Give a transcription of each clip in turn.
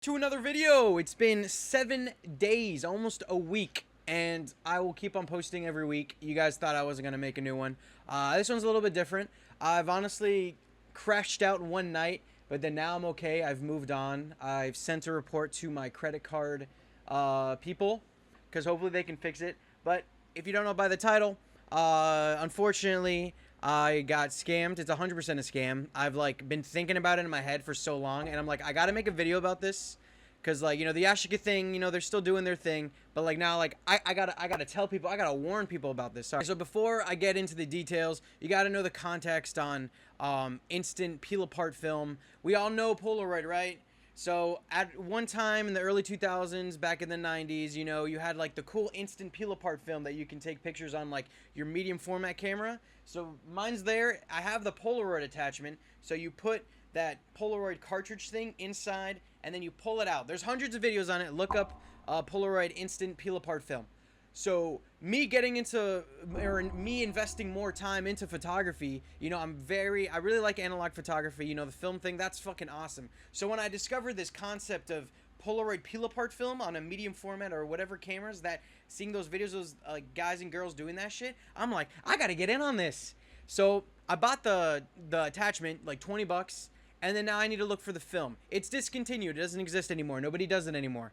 To another video. It's been 7 days, almost a week, and I will keep on posting every week. You guys thought I wasn't gonna make a new one. This one's a little bit different. I've honestly crashed out one night, but then now I'm okay. I've moved on. I've sent a report to my credit card people, because hopefully they can fix it. But if you don't know by the title, unfortunately, I got scammed. It's 100% a scam. I've been thinking about it in my head for so long, and I'm like, I gotta make a video about this, cause the Yashika thing, they're still doing their thing, but now I gotta tell people, I gotta warn people about this. Sorry. So before I get into the details, you gotta know the context on instant peel apart film. We all know Polaroid, right? So at one time in the early 2000s, back in the 90s, you had the cool instant peel apart film that you can take pictures on your medium format camera. So mine's there. I have the Polaroid attachment. So you put that Polaroid cartridge thing inside and then you pull it out. There's hundreds of videos on it. Look up Polaroid instant peel apart film. So me getting into, or me investing more time into photography, I really like analog photography, the film thing, that's fucking awesome. So when I discovered this concept of Polaroid peel apart film on a medium format or whatever cameras, that seeing those videos, those guys and girls doing that shit, I'm like, I gotta get in on this. So I bought the attachment, like 20 bucks. And then now I need to look for the film. It's discontinued. It doesn't exist anymore. Nobody does it anymore,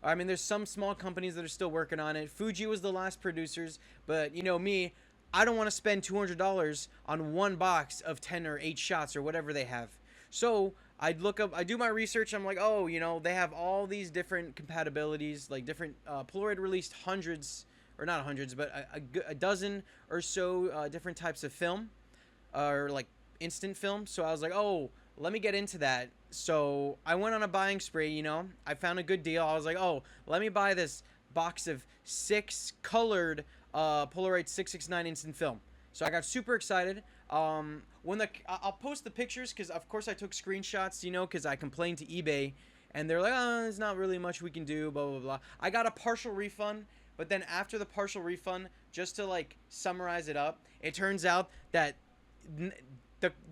I mean, there's some small companies that are still working on it. Fuji was the last producers, but me, I don't want to spend $200 on one box of 10 or 8 shots or whatever they have. So I do my research. I'm like, oh, they have all these different compatibilities, different, Polaroid released hundreds, or not hundreds, but a dozen or so different types of film, or instant film. So I was like, oh, let me get into that. So I went on a buying spree. I found a good deal. I was like, oh, let me buy this box of 6 colored Polaroid 669 instant film. So I got super excited. I'll post the pictures, because of course I took screenshots, because I complained to eBay and they're like, oh, there's not really much we can do, blah blah blah. I got a partial refund, but then after the partial refund, just to summarize it up, it turns out that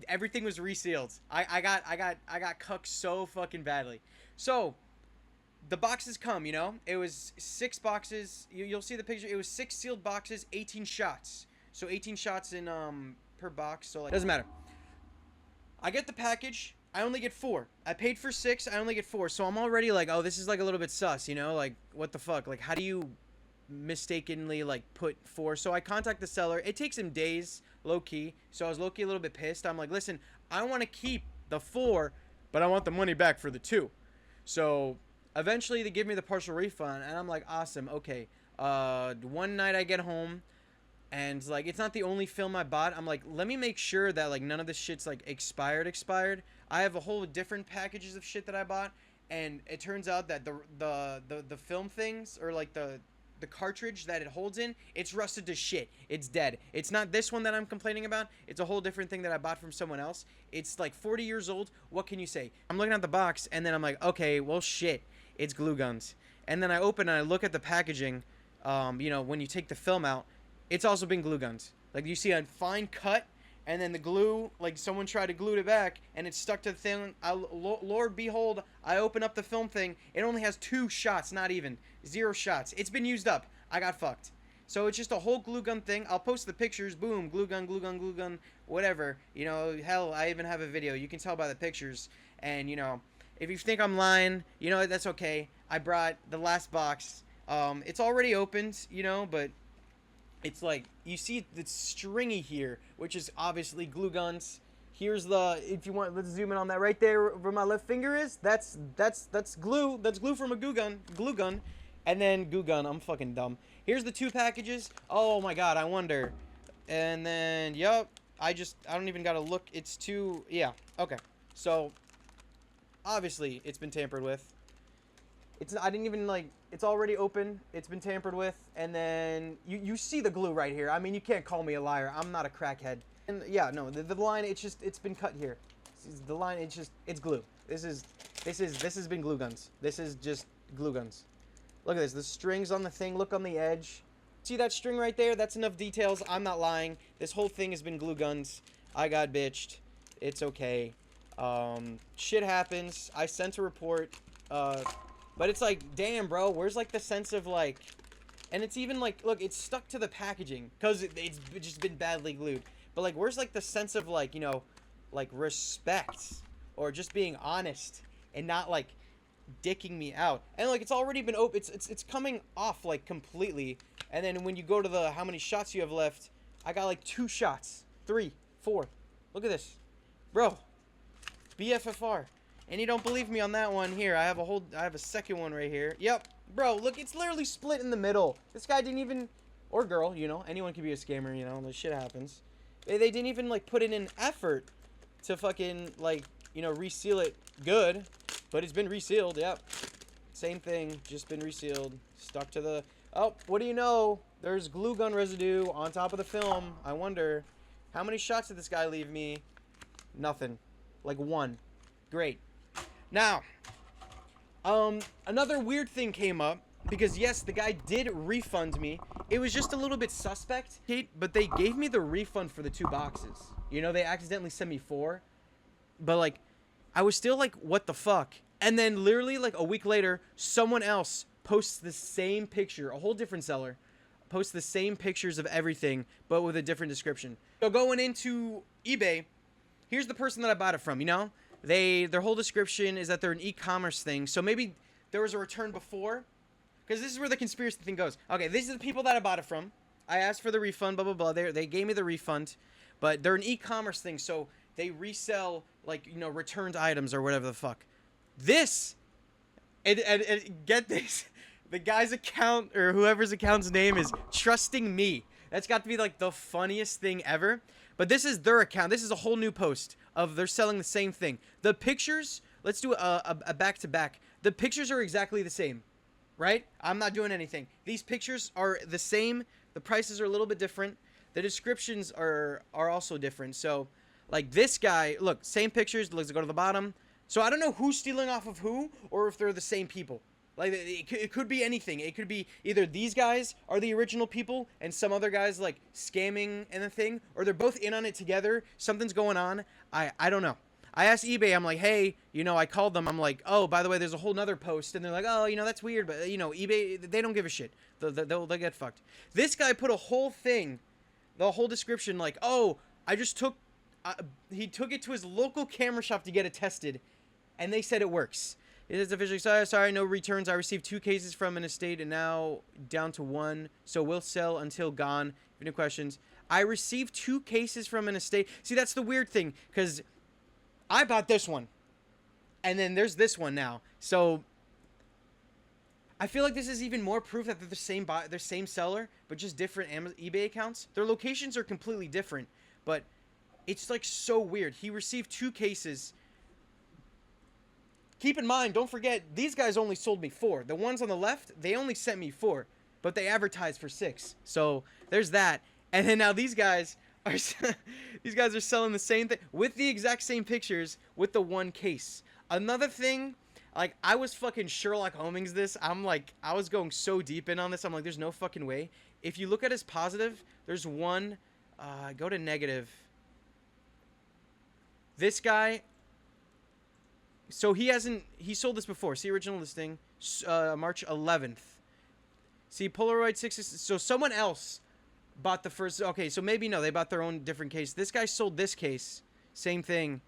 everything was resealed. I got cucked so fucking badly. So the boxes come, it was 6 boxes. You'll see the picture. It was 6 sealed boxes, 18 shots. So 18 shots in per box. So doesn't matter. I get the package. I only get 4. I paid for 6. I only get 4. So I'm already like, oh, this is a little bit sus, what the fuck? How do you mistakenly put 4? So I contact the seller. It takes him days, low-key. So I was low-key a little bit pissed. I'm like, listen, I want to keep the 4, but I want the money back for the 2. So eventually they give me the partial refund, and I'm like, awesome, okay. One night I get home, and it's not the only film I bought. I'm like, let me make sure that none of this shit's expired. I have a whole different packages of shit that I bought, and it turns out that the film things, or the cartridge that it holds in, it's rusted to shit. It's dead. It's not this one that I'm complaining about. It's a whole different thing that I bought from someone else. It's 40 years old. What can you say? I'm looking at the box, and then I'm like, okay, well, shit. It's glue guns. And then I open and I look at the packaging. When you take the film out, it's also been glue guns. You see a fine cut, and then the glue, someone tried to glue it back, and it's stuck to the thing. Lord behold, I open up the film thing. It only has 2 shots, not even. 0 shots. It's been used up. I got fucked. So it's just a whole glue gun thing. I'll post the pictures. Boom. Glue gun, glue gun, glue gun. Whatever. Hell, I even have a video. You can tell by the pictures. And, if you think I'm lying, that's okay. I brought the last box. It's already opened, but it's you see it's stringy here, which is obviously glue guns. Here's if you want, let's zoom in on that right there where my left finger is. That's glue. That's glue from a glue gun, and then glue gun. I'm fucking dumb. Here's the 2 packages. Oh my god, I wonder. And then, yep, I don't even gotta look. It's 2, yeah, okay. So obviously it's been tampered with. I didn't even it's already open. It's been tampered with. And then you see the glue right here. I mean, you can't call me a liar. I'm not a crackhead. And yeah, no, the line, it's been cut here. The line, it's glue. This has been glue guns. This is just glue guns. Look at this. The strings on the thing. Look on the edge. See that string right there? That's enough details. I'm not lying. This whole thing has been glue guns. I got bitched. It's okay. Shit happens. I sent a report. But it's like, damn, bro, where's like the sense of like, and it's even like, look, it's stuck to the packaging because it's just been badly glued. But like, where's like the sense of like, you know, like respect or just being honest and not like dicking me out? And like, it's already been open. It's coming off like completely. And then when you go to the how many shots you have left, I got like 2 shots, 3, 4. Look at this, bro. BFFR. And you don't believe me on that one here. I have a second one right here. Yep. Bro, look, it's literally split in the middle. This guy didn't even, or girl, you know, anyone can be a scammer, you know, this shit happens. They didn't even, like, put in an effort to fucking, like, you know, reseal it good. But it's been resealed, yep. Same thing, just been resealed. Stuck to the, oh, what do you know? There's glue gun residue on top of the film. I wonder, how many shots did this guy leave me? Nothing. Like 1. Great. Now, another weird thing came up, because yes, the guy did refund me. It was just a little bit suspect, but they gave me the refund for the 2 boxes. You know, they accidentally sent me 4, but like, I was still like, what the fuck? And then literally like a week later, someone else posts the same picture, a whole different seller, posts the same pictures of everything, but with a different description. So going into eBay, here's the person that I bought it from, you know? Their whole description is that they're an e-commerce thing. So maybe there was a return before. Because this is where the conspiracy thing goes. Okay, these are the people that I bought it from. I asked for the refund, blah, blah, blah. They gave me the refund. But they're an e-commerce thing. So they resell, like, you know, returned items or whatever the fuck. This, and get this. The guy's account, or whoever's account's name is Trusting Me. That's got to be, like, the funniest thing ever. But this is their account. This is a whole new post of they're selling the same thing. The pictures, let's do a back-to-back. The pictures are exactly the same, right? I'm not doing anything. These pictures are the same. The prices are a little bit different. The descriptions are also different. So, like this guy, look, same pictures. Let's go to the bottom. So I don't know who's stealing off of who or if they're the same people. Like, it could be anything. It could be either these guys are the original people and some other guys, like, scamming and the thing, or they're both in on it together. Something's going on. I don't know. I asked eBay, I'm like, hey, you know, I called them. I'm like, oh, by the way, there's a whole nother post. And they're like, oh, you know, that's weird. But, you know, eBay, they don't give a shit. They'll get fucked. This guy put a whole thing, the whole description, like, oh, I just took, he took it to his local camera shop to get it tested. And they said it works. It is officially sorry, no returns. I received 2 cases from an estate and now down to 1. So we'll sell until gone. If you have any questions. I received 2 cases from an estate. See, that's the weird thing, because I bought this one. And then there's this one now. So I feel like this is even more proof that they're the same seller, but just different eBay accounts. Their locations are completely different, but it's like so weird. He received 2 cases. Keep in mind, don't forget, these guys only sold me 4. The ones on the left, they only sent me 4, but they advertised for 6. So there's that. And then now these guys are selling the same thing with the exact same pictures with the 1 case. Another thing, like, I was fucking Sherlock Holmes this. I'm like, I was going so deep in on this. I'm like, there's no fucking way. If you look at his positive, there's one. Go to negative. This guy. So he sold this before. See original listing, March 11th. See Polaroid 6. So someone else bought the first. Okay, so maybe no, they bought their own different case. This guy sold this case, same thing,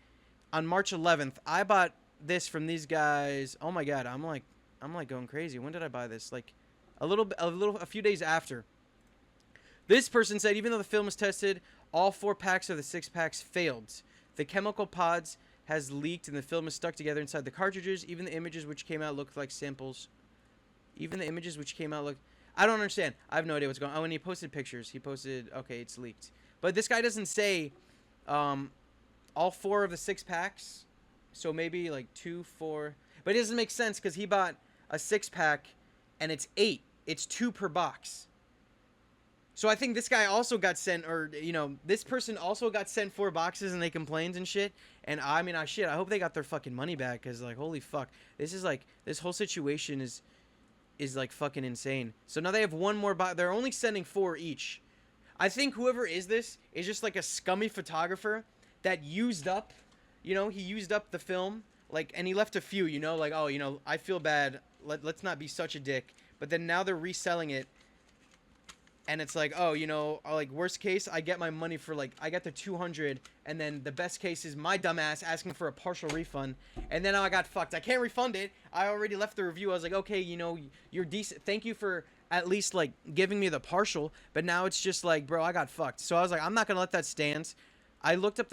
on March 11th. I bought this from these guys. Oh my god, I'm like going crazy. When did I buy this? Like a few days after. This person said even though the film was tested, all 4 packs of the 6 packs failed. The chemical pods has leaked and the film is stuck together inside the cartridges. Even the images which came out looked like samples. Even the images which came out look. I don't understand. I have no idea what's going on. Oh, and he posted pictures. He posted. Okay, it's leaked. But this guy doesn't say all 4 of the 6 packs. So maybe like 2, 4. But it doesn't make sense because he bought a 6 pack and it's 8. It's 2 per box. So I think this guy also got sent, or, you know, this person also got sent 4 boxes and they complained and shit. And I mean, I hope they got their fucking money back because, like, holy fuck. This is like, this whole situation is like fucking insane. So now they have 1 more box. They're only sending 4 each. I think whoever is this is just like a scummy photographer that used up, you know, he used up the film. like, and he left a few, you know, like, oh, you know, I feel bad. Let's not be such a dick. But then now they're reselling it, and it's like, oh, you know, like, worst case, I get my money for, like, I get the 200, and then the best case is my dumbass asking for a partial refund, and then now I got fucked. I can't refund it. I already left the review. I was like, okay, you know, you're decent. Thank you for at least, like, giving me the partial, but now it's just like, bro, I got fucked. So I was like, I'm not gonna let that stand. I looked up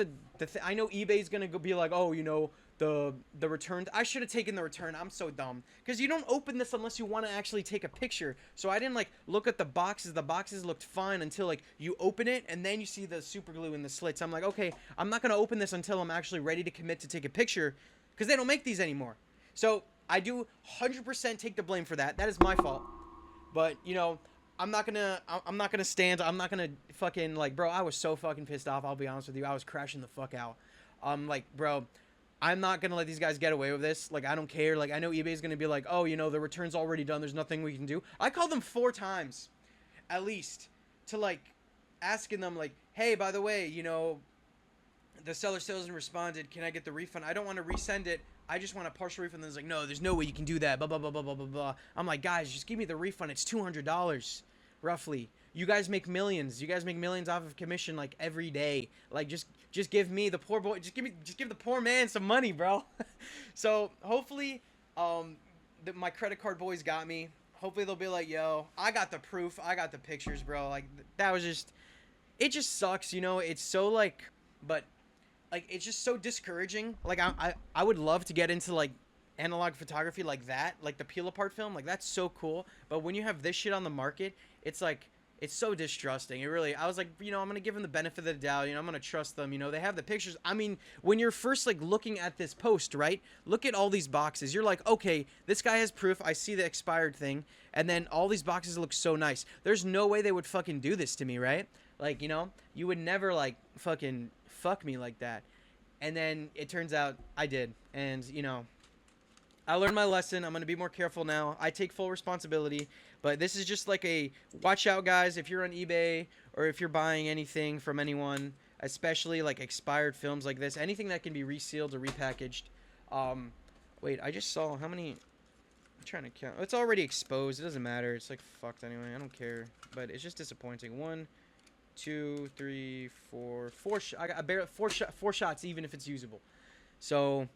I know eBay's gonna go be like, oh, you know, the return. I should have taken the return. I'm so dumb, because you don't open this unless you want to actually take a picture. So I didn't like look at the boxes. The boxes looked fine until like you open it, and then you see the super glue in the slits. I'm like, okay, I'm not gonna open this until I'm actually ready to commit to take a picture, because they don't make these anymore. So I do 100% take the blame for that. That is my fault. But you know, I'm not gonna stand. I'm not gonna fucking, like, bro, I was so fucking pissed off. I'll be honest with you. I was crashing the fuck out. Like, bro, I'm not gonna let these guys get away with this. Like, I don't care. Like, I know eBay's gonna be like, oh, you know, the return's already done. There's nothing we can do. I called them 4 times, at least, to, like, asking them, like, hey, by the way, you know, the seller still hasn't responded. Can I get the refund? I don't want to resend it. I just want a partial refund. And it's like, no, there's no way you can do that. Blah, blah, blah, blah, blah, blah, blah. I'm like, guys, just give me the refund. It's $200, roughly. You guys make millions. You guys make millions off of commission, like, every day. Like, just give me, the poor boy, just give the poor man some money, bro. So hopefully, my credit card boys got me. Hopefully they'll be like, yo, I got the proof. I got the pictures, bro. Like, that was just, it just sucks, you know. It's so, like, but, like, it's just so discouraging. Like, I would love to get into, like, analog photography like that, like the peel apart film. Like, that's so cool. But when you have this shit on the market, it's like, it's so distrusting. It really, I was like, you know, I'm going to give them the benefit of the doubt. You know, I'm going to trust them. You know, they have the pictures. I mean, when you're first, like, looking at this post, right? Look at all these boxes. You're like, okay, this guy has proof. I see the expired thing. And then all these boxes look so nice. There's no way they would fucking do this to me, right? Like, you know, you would never, like, fucking fuck me like that. And then it turns out I did. And, you know, I learned my lesson. I'm going to be more careful now. I take full responsibility. But this is just like a watch out, guys, if you're on eBay or if you're buying anything from anyone, especially like expired films like this, anything that can be resealed or repackaged. Wait, I just saw how many. I'm trying to count. It's already exposed. It doesn't matter. It's like fucked anyway. I don't care. But it's just disappointing. 1, 2, 3, 4. I got barely four shots, even if it's usable. So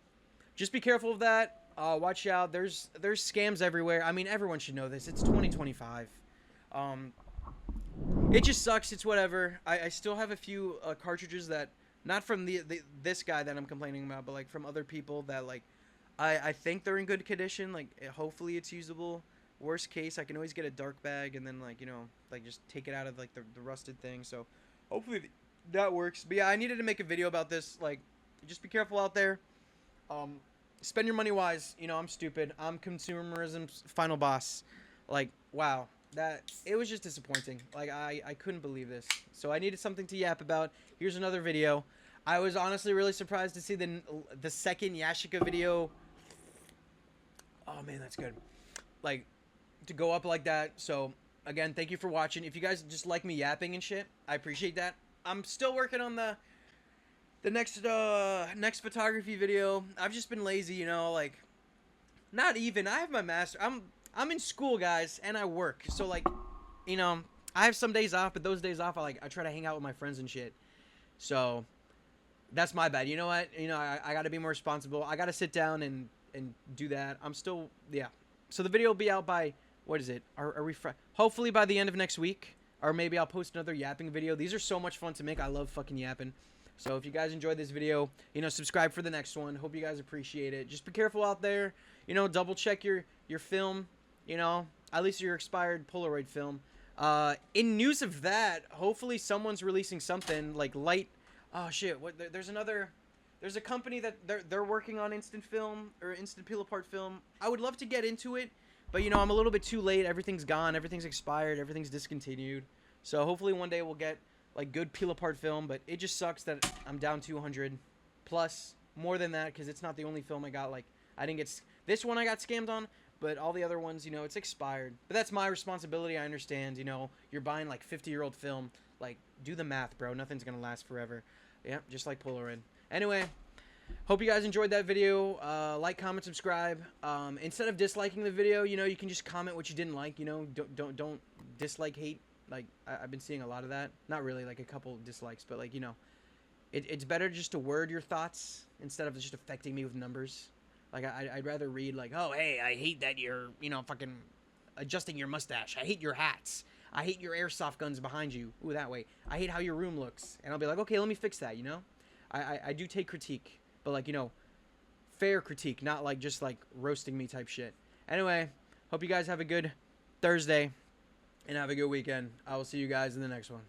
just be careful of that. Watch out. There's scams everywhere. I mean, everyone should know this. It's 2025. It just sucks. It's whatever. I still have a few cartridges that, not from this guy that I'm complaining about, but like from other people that, like, I think they're in good condition. Like, hopefully it's usable. Worst case, I can always get a dark bag and then, like, you know, like, just take it out of, like, the rusted thing. So hopefully that works. But yeah, I needed to make a video about this. Like, just be careful out there. Spend your money wise. You know, I'm stupid. I'm consumerism's final boss. Like, wow. It was just disappointing. Like, I couldn't believe this. So I needed something to yap about. Here's another video. I was honestly really surprised to see the second Yashica video. Oh, man, that's good. Like, to go up like that. So, again, thank you for watching. If you guys just like me yapping and shit, I appreciate that. I'm still working on the next photography video. I've just been lazy, you know, like, not even. I have my master. I'm in school, guys, and I work. So, like, you know, I have some days off, but those days off, I try to hang out with my friends and shit. So that's my bad. You know what? You know, I got to be more responsible. I got to sit down and do that. I'm still, yeah. So the video will be out by, what is it? Are we hopefully by the end of next week, or maybe I'll post another yapping video. These are so much fun to make. I love fucking yapping. So if you guys enjoyed this video, you know, subscribe for the next one. Hope you guys appreciate it. Just be careful out there. You know, double check your film, you know, at least your expired Polaroid film. In news of that, hopefully someone's releasing something like light. Oh shit, there's a company that they're working on instant film or instant peel apart film. I would love to get into it, but you know, I'm a little bit too late. Everything's gone, everything's expired, everything's discontinued. So hopefully one day we'll get like good peel apart film, but it just sucks that I'm down 200 plus, more than that, because it's not the only film I got. Like, I didn't get this one, I got scammed on, but all the other ones, you know, it's expired. But that's my responsibility. I understand, you know, you're buying like 50-year-old film. Like, do the math, bro. Nothing's gonna last forever. Yeah, just like Polaroid. Anyway, Hope you guys enjoyed that video. Like, comment, subscribe. Instead of disliking the video, you know, you can just comment what you didn't like. You know, don't dislike hate. Like I've been seeing a lot of that. Not really, like a couple dislikes, but like, you know, it's better just to word your thoughts instead of just affecting me with numbers. Like I'd rather read like, oh hey, I hate that you're, you know, fucking adjusting your mustache. I hate your hats. I hate your airsoft guns behind you. Ooh, that way. I hate how your room looks. And I'll be like, okay, let me fix that. You know, I do take critique. But, like, you know, fair critique, not, like, just, like, roasting me type shit. Anyway, hope you guys have a good Thursday and have a good weekend. I will see you guys in the next one.